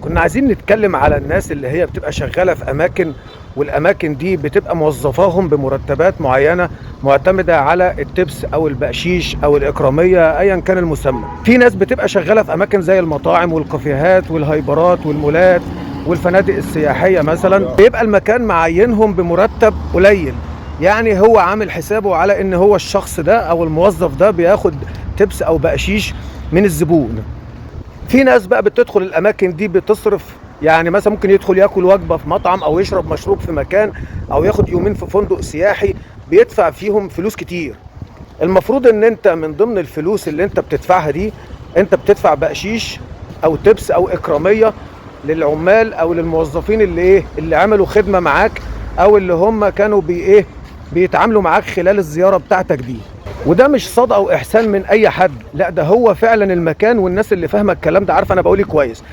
كنا عايزين نتكلم على الناس اللي هي بتبقى شغالة في أماكن، والأماكن دي بتبقى موظفاهم بمرتبات معينة معتمدة على التبس أو البقشيش أو الإكرامية أيا كان المسمى. في ناس بتبقى شغالة في أماكن زي المطاعم والكافيهات والهايبرات والمولات والفنادق السياحية مثلا، بيبقى المكان معينهم بمرتب قليل، يعني هو عامل حسابه على إن هو الشخص ده أو الموظف ده بياخد تبس أو بقشيش من الزبون. في ناس بقى بتدخل الاماكن دي بتصرف، يعني مثلا ممكن يدخل ياكل وجبه في مطعم او يشرب مشروب في مكان او ياخد يومين في فندق سياحي بيدفع فيهم فلوس كتير. المفروض ان انت من ضمن الفلوس اللي انت بتدفعها دي انت بتدفع بقشيش او تبس او اكراميه للعمال او للموظفين اللي عملوا خدمه معاك، او اللي هم كانوا بيتعاملوا معاك خلال الزياره بتاعتك دي. وده مش صدقه او احسان من اي حد، لا ده هو فعلا المكان، والناس اللي فاهمه الكلام ده عارفه انا بقول كويس.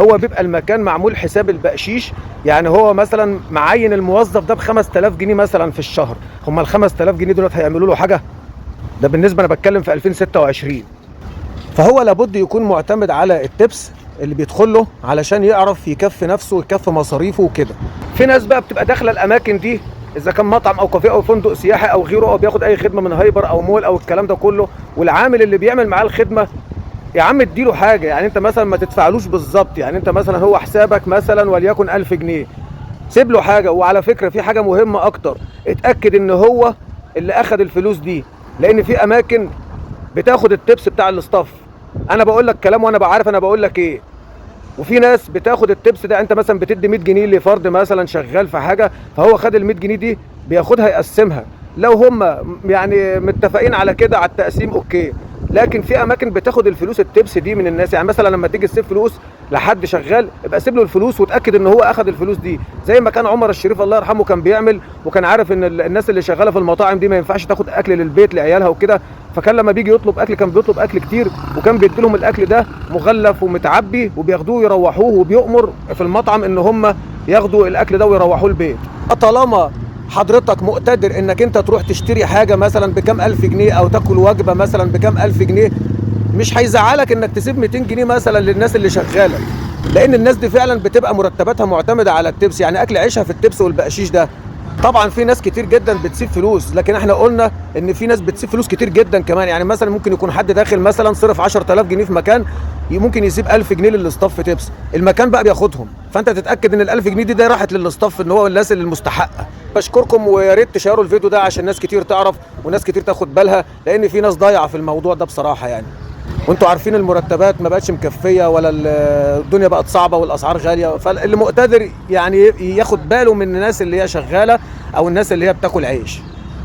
هو بيبقى المكان معمول حساب البقشيش، يعني هو مثلا معين الموظف ده ب 5000 جنيه مثلا في الشهر. هم ال 5000 جنيه دول هيعملوا له حاجه؟ ده بالنسبه انا بتكلم في 2026. فهو لابد يكون معتمد على التبس اللي بيدخل له علشان يعرف يكفي نفسه ويكفي مصاريفه وكده. في ناس بقى بتبقى داخله الاماكن دي اذا كان مطعم او كافيه او فندق سياحي او غيره، او بياخد اي خدمه من هايبر او مول او الكلام ده كله، والعامل اللي بيعمل معاه الخدمه يا عم اديله حاجه، يعني انت مثلا ما تدفعلوش بالظبط، يعني انت مثلا هو حسابك مثلا وليكن 1000 جنيه، سيب له حاجه. وعلى فكره في حاجه مهمه اكتر، اتاكد ان هو اللي اخد الفلوس دي، لان في اماكن بتاخد التبس بتاع الاستاف. انا بقول لك كلام وانا بعرف انا بقول لك ايه. وفي ناس بتاخد التبس ده، انت مثلا بتدي 100 جنيه لفرد مثلا شغال في حاجه، فهو خد ال 100 جنيه دي بياخدها يقسمها، لو هم يعني متفقين على كده على التقسيم اوكي. لكن في اماكن بتاخد الفلوس التبس دي من الناس، يعني مثلا لما تيجي تسيب فلوس لحد شغال ابقى سيب له الفلوس وتاكد ان هو اخد الفلوس دي، زي ما كان عمر الشريف الله يرحمه كان بيعمل، وكان عارف ان الناس اللي شغاله في المطاعم دي ما ينفعش تاخد اكل للبيت لعيالها وكده، فكان لما بيجي يطلب اكل كان بيطلب اكل كتير، وكان بيدي لهم الاكل ده مغلف ومتعبي وبياخدوه يروحوه، وبيؤمر في المطعم ان هم ياخدوا الاكل ده ويروحوه البيت. طالما حضرتك مقتدر انك انت تروح تشتري حاجه مثلا بكام الف جنيه او تاكل وجبه مثلا بكام الف جنيه، مش هيزعلك انك تسيب 200 جنيه مثلا للناس اللي شغاله، لان الناس دي فعلا بتبقى مرتباتها معتمده على التبس، يعني اكل عيشها في التبس والبقشيش ده. طبعا في ناس كتير جدا بتسيب فلوس، لكن احنا قلنا ان في ناس بتسيب فلوس كتير جدا كمان، يعني مثلا ممكن يكون حد داخل مثلا صرف 10000 جنيه في مكان، ممكن يسيب 1000 جنيه للاستاف تبس، المكان بقى بياخدهم، فانت تتاكد ان ال 1000 جنيه دي راحت للاستاف، ان هو الناس اللي المستحقه. بشكركم، ويا ريت تشيروا الفيديو ده عشان ناس كتير تعرف وناس كتير تاخد بالها، لان في ناس ضايعه في الموضوع ده بصراحه يعني. وانتوا عارفين المرتبات ما بقتش مكفيه، ولا الدنيا بقت صعبه والاسعار غاليه، فاللي مقتدر يعني ياخد باله من الناس اللي هي شغاله او الناس اللي هي بتاكل عيش.